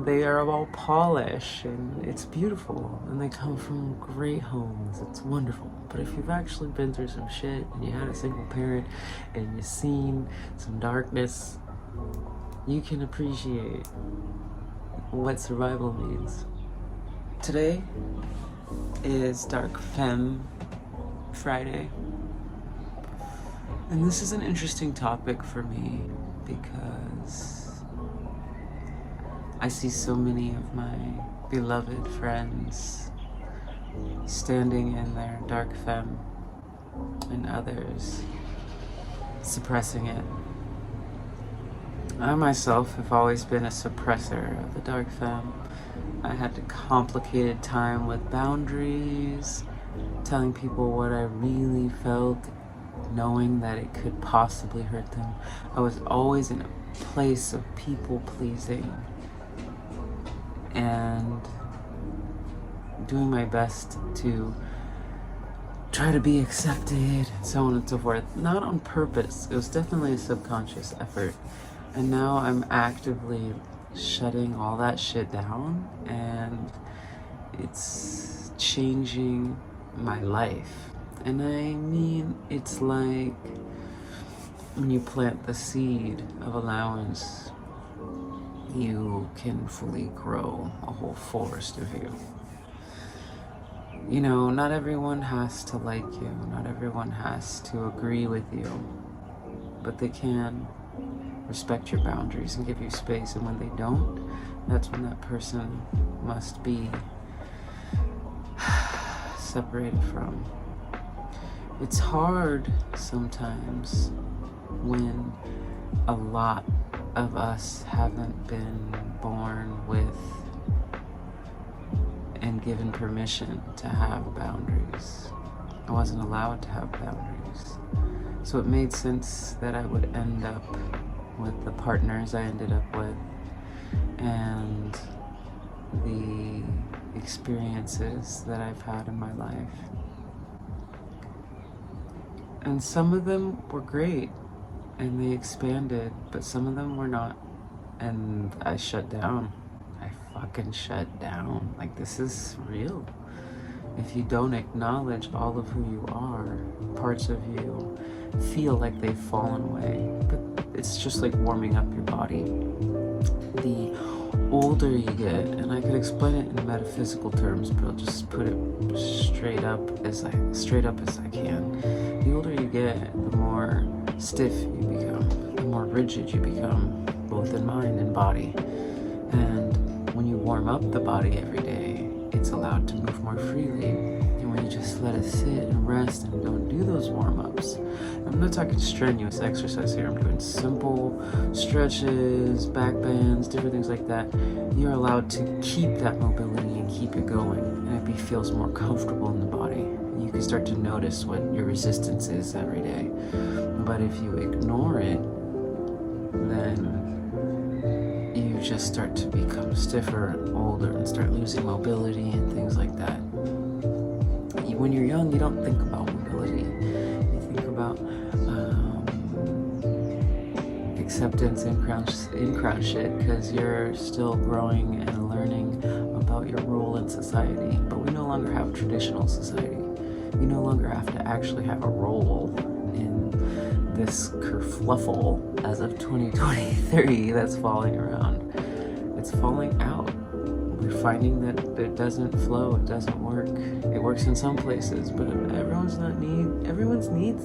and they are all polished, and it's beautiful, and they come from great homes. It's wonderful. But if you've actually been through some shit, and you had a single parent, and you've seen some darkness, you can appreciate what survival means. Today is Dark Femme Friday, and this is an interesting topic for me because I see so many of my beloved friends standing in their dark femme and others suppressing it. I myself have always been a suppressor of the dark femme. I had a complicated time with boundaries, telling people what I really felt, knowing that it could possibly hurt them. I was always in a place of people pleasing and doing my best to try to be accepted and so on and so forth. Not on purpose. It was definitely a subconscious effort. And now I'm actively shutting all that shit down, and it's changing my life. And I mean, it's like when you plant the seed of allowance, you can fully grow a whole forest of you. You know, not everyone has to like you, not everyone has to agree with you, but they can respect your boundaries and give you space. And when they don't, that's when that person must be separated from. It's hard sometimes when a lot of us haven't been born with and given permission to have boundaries. I wasn't allowed to have boundaries. So it made sense that I would end up with the partners I ended up with and the experiences that I've had in my life. And some of them were great and they expanded, but some of them were not. And I shut down. I fucking shut down. Like, this is real. If you don't acknowledge all of who you are, parts of you feel like they've fallen away. But it's just like warming up your body. The older you get, and I could explain it in metaphysical terms, but I'll just put it straight up as I can. The older you get, the more stiff you become, the more rigid you become, both in mind and body. And when you warm up the body every day, it's allowed to move more freely. And when you just let it sit and rest and don't do those warm-ups, I'm not talking strenuous exercise here, I'm doing simple stretches, back bends, different things like that. You're allowed to keep that mobility and keep it going, and it feels more comfortable in the body. And you can start to notice what your resistance is every day. But if you ignore it, then you just start to become stiffer and older and start losing mobility and things like that. When you're young, you don't think about mobility. You think about acceptance and crown shit, because you're still growing and learning about your role in society. But we no longer have traditional society. You no longer have to actually have a role in this kerfluffle as of 2023 that's falling around. It's falling out. We're finding that it doesn't flow, it doesn't work. It works in some places, but everyone's needs,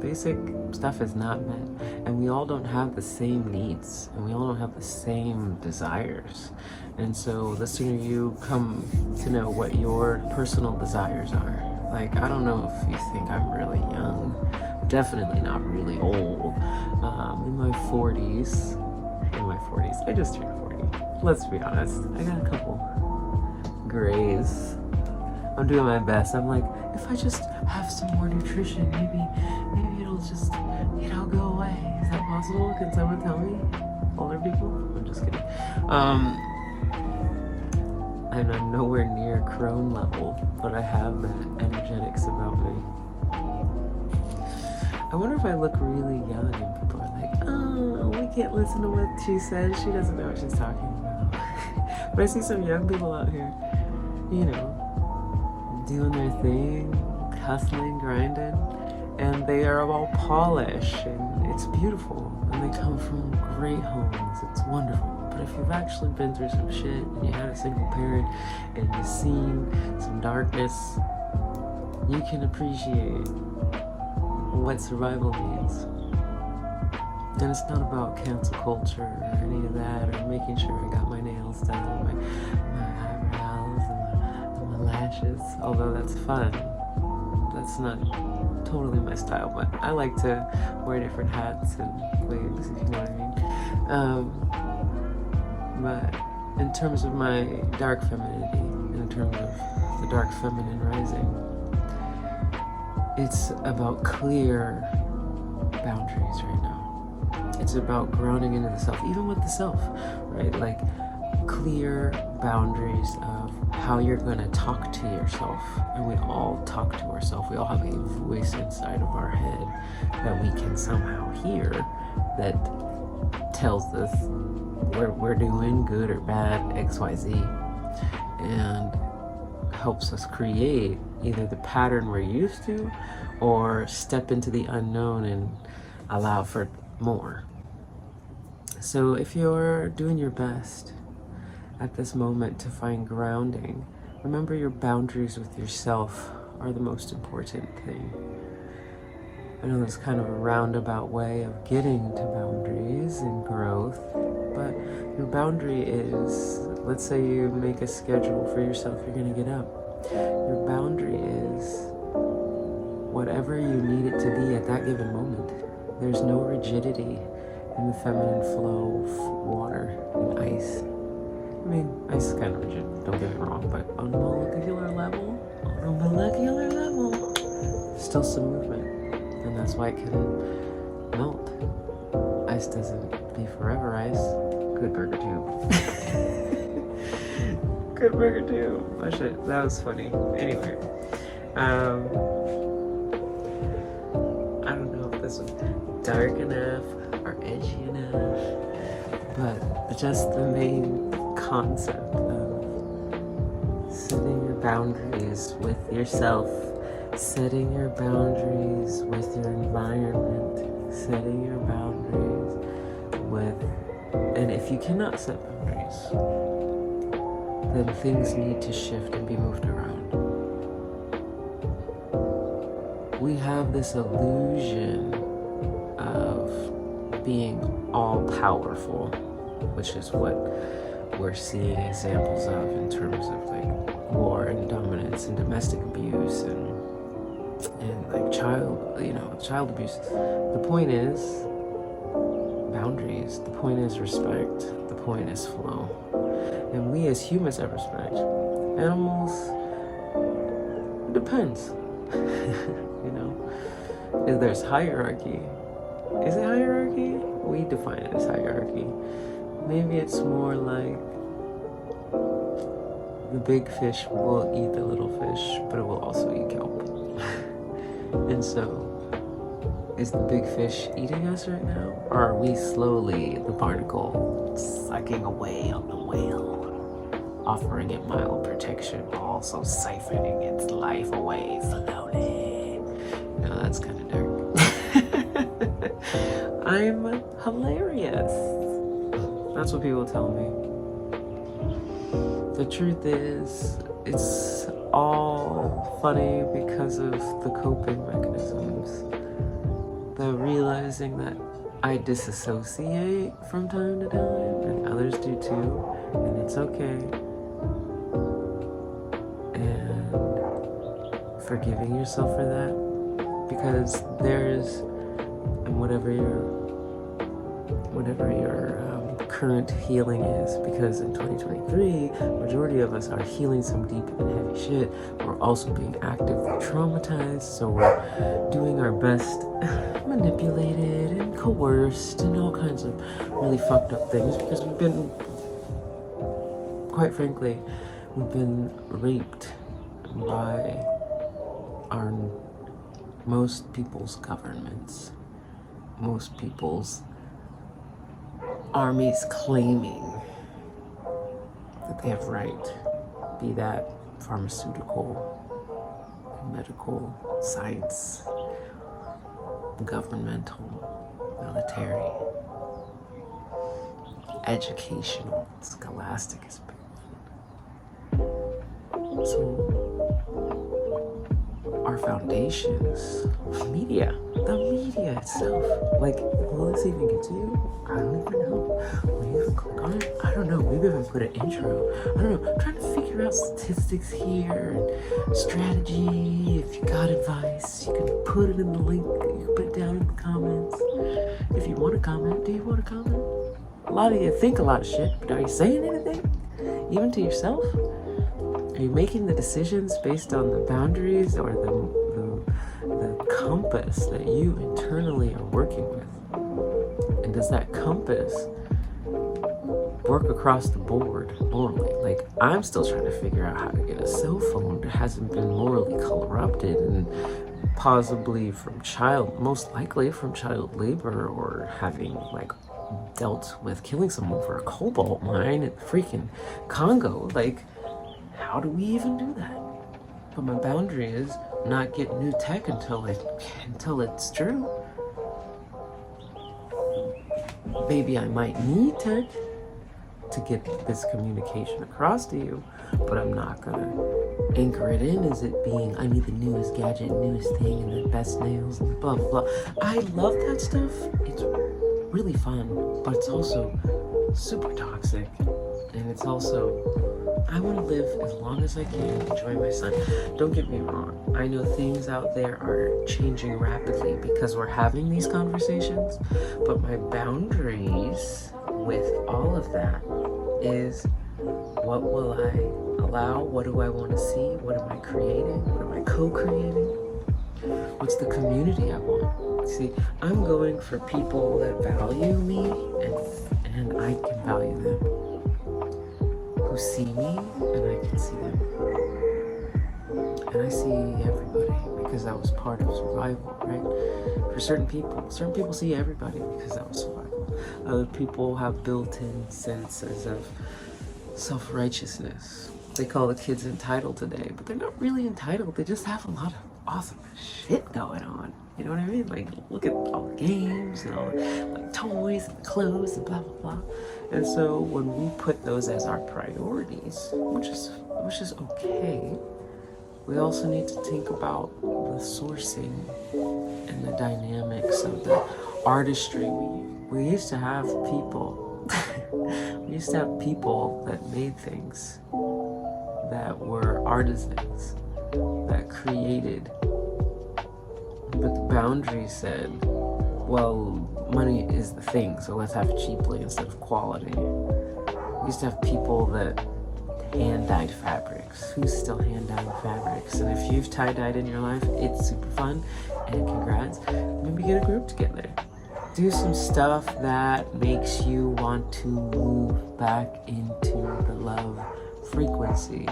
basic stuff is not met. And we all don't have the same needs, and we all don't have the same desires. And so the sooner you come to know what your personal desires are. Like, I don't know if you think I'm really young. Definitely not really old. In my 40s. I just turned 40. Let's be honest. I got a couple grays. I'm doing my best. I'm like, if I just have some more nutrition, maybe it'll just, go away. Is that possible? Can someone tell me? Older people? I'm just kidding. I'm nowhere near crone level, but I have that energetics about me. I wonder if I look really young and people are like, oh, we can't listen to what she says. She doesn't know what she's talking about. But I see some young people out here, you know, doing their thing, hustling, grinding, and they are all polished, and it's beautiful, and they come from great homes. It's wonderful. But if you've actually been through some shit, and you had a single parent, and you've seen some darkness, you can appreciate what survival means. And it's not about cancel culture or any of that, or making sure I got my nails done, my eyebrows, and my lashes, although that's fun. That's not totally my style, but I like to wear different hats and wigs, if you know what I mean. But in terms of my dark femininity, in terms of the dark feminine rising, it's about clear boundaries right now. It's about grounding into the self, even with the self, right? Like clear boundaries of how you're going to talk to yourself. And we all talk to ourselves. We all have a voice inside of our head that we can somehow hear that tells us we're doing good or bad, XYZ, and helps us create either the pattern we're used to or step into the unknown and allow for more. So if you're doing your best at this moment to find grounding, remember your boundaries with yourself are the most important thing. I know that's kind of a roundabout way of getting to boundaries and growth, but your boundary is, let's say you make a schedule for yourself, you're going to get up. Your boundary is whatever you need it to be at that given moment. There's no rigidity in the feminine flow of water and ice. I mean, ice is kind of rigid, don't get me wrong, but on a molecular level, still some movement. And that's why it can melt. Ice doesn't be forever ice. Good burger tube. Good burger tube. Oh shit, that was funny. Anyway, I don't know if this was dark enough or edgy enough, but just the main concept of setting your boundaries with yourself, setting your boundaries with your environment, setting your boundaries with, and if you cannot set boundaries, then things need to shift and be moved around. We have this illusion of being all powerful, which is what we're seeing examples of in terms of like war and dominance and domestic abuse and like child abuse. The point is boundaries. The point is respect. The point is flow. And we as humans have respect. Animals, it depends. You know, if there's hierarchy. Is it hierarchy? We define it as hierarchy. Maybe it's more like the big fish will eat the little fish, but it will also eat kelp. And so, is the big fish eating us right now? Or are we slowly, the barnacle, sucking away on the whale, offering it mild protection while also siphoning its life away slowly? No, that's kind of dark. I'm hilarious. That's what people tell me. The truth is, it's all funny because of the coping mechanisms. The realizing that I disassociate from time to time, and others do too, and it's okay. And forgiving yourself for that, because there's, and whatever your current healing is, because in 2023, majority of us are healing some deep and heavy shit. We're also being actively traumatized, so we're doing our best, manipulated and coerced and all kinds of really fucked up things, because we've been, quite frankly, we've been raped by most people's governments, most people's armies claiming that they have right, be that pharmaceutical, medical, science, governmental, military, educational, scholastic is a big one. So our foundations, media, the media itself, like, will this even get to you? I don't even know. Will you even click on it? I don't know. Maybe if I put an intro, I don't know. I'm trying to figure out statistics here and strategy. If you got advice, you can put it in the link. You can put it down in the comments. If you want to comment, do you want to comment? A lot of you think a lot of shit, but are you saying anything? Even to yourself? Are you making the decisions based on the boundaries or the compass that you internally are working with? And does that compass work across the board morally? Like, I'm still trying to figure out how to get a cell phone that hasn't been morally corrupted and possibly most likely from child labor or having, like, dealt with killing someone for a cobalt mine in the freaking Congo. Like, how do we even do that? But my boundary is not get new tech until it's true. Maybe I might need tech to get this communication across to you, but I'm not gonna anchor it in as it being, I need the newest gadget, newest thing, and the best nails, and blah, blah, blah. I love that stuff. It's really fun, but it's also super toxic. And it's also, I want to live as long as I can, enjoy my son. Don't get me wrong. I know things out there are changing rapidly because we're having these conversations, but my boundaries with all of that is, what will I allow? What do I want to see? What am I creating? What am I co-creating? What's the community I want? See, I'm going for people that value me and I can value them. Who see me and I can see them. And I see everybody because that was part of survival, right? For certain people see everybody because that was survival. Other people have built-in senses of self-righteousness. They call the kids entitled today, but they're not really entitled. They just have a lot of awesome shit going on. You know what I mean? Like, look at all the games and all the, like, toys and clothes and blah, blah, blah. And so when we put those as our priorities, which is okay, we also need to think about the sourcing and the dynamics of the artistry. We used to have people, we used to have people that made things, that were artisans, that created. But the boundary said, well, money is the thing, so let's have it cheaply instead of quality. We used to have people that hand-dyed fabrics. Who's still hand-dyeing fabrics? And if you've tie-dyed in your life, it's super fun, and congrats. Maybe get a group together. Do some stuff that makes you want to move back into the love frequency.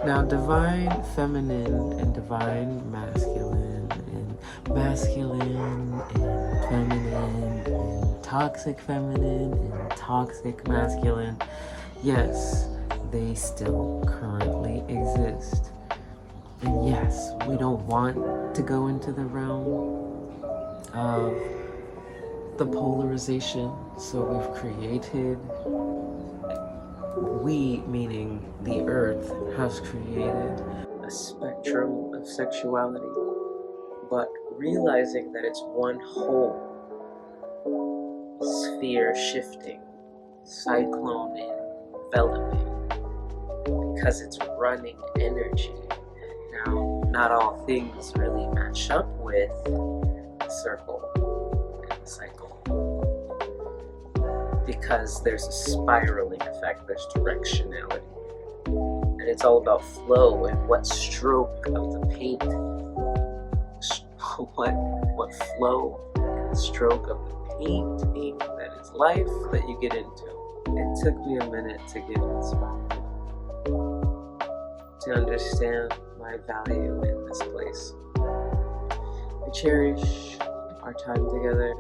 Now, divine feminine and divine masculine and feminine and toxic feminine and toxic masculine, yes, they still currently exist. And yes, we don't want to go into the realm of the polarization, so we've created, we, meaning the earth, has created a spectrum of sexuality, but realizing that it's one whole sphere shifting, cyclone enveloping, because it's running energy. Now, not all things really match up with the circle and the cycle, because there's a spiraling effect, there's directionality, and it's all about flow and what stroke of the paint, what flow and stroke of the painting that is life that you get into. It took me a minute to get inspired, to understand my value in this place. We cherish our time together.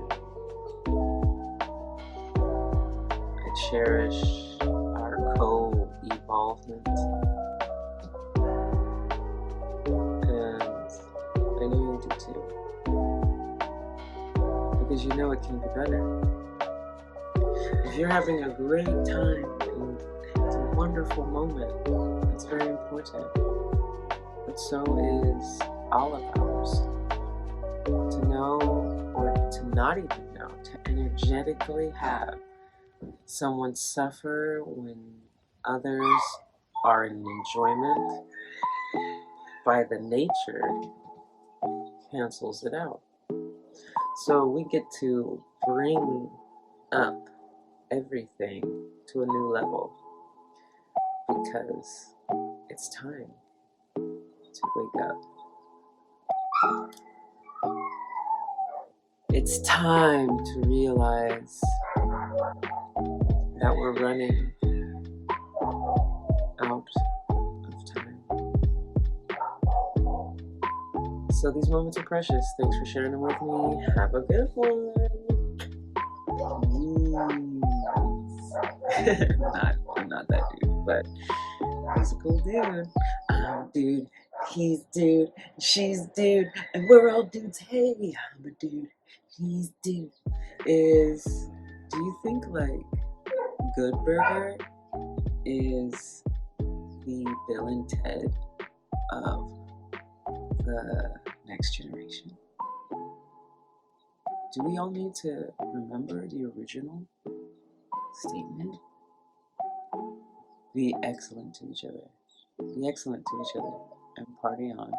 I cherish our evolvement. And I know you do too. Because you know it can be better. If you're having a great time and it's a wonderful moment, it's very important. But so is all of ours. To know, or to not even know, to energetically have someone suffer when others are in enjoyment, by the nature, cancels it out. So we get to bring up everything to a new level because it's time to wake up. It's time to realize that we're running out of time. So these moments are precious. Thanks for sharing them with me. Have a good one. I'm not that dude, but he's a cool dude. I'm dude, he's dude, she's dude, and we're all dudes. Hey, I'm a dude, he's dude. Do you think like Good Burger is the Bill and Ted of the next generation? Do we all need to remember the original statement? Be excellent to each other. Be excellent to each other and party on.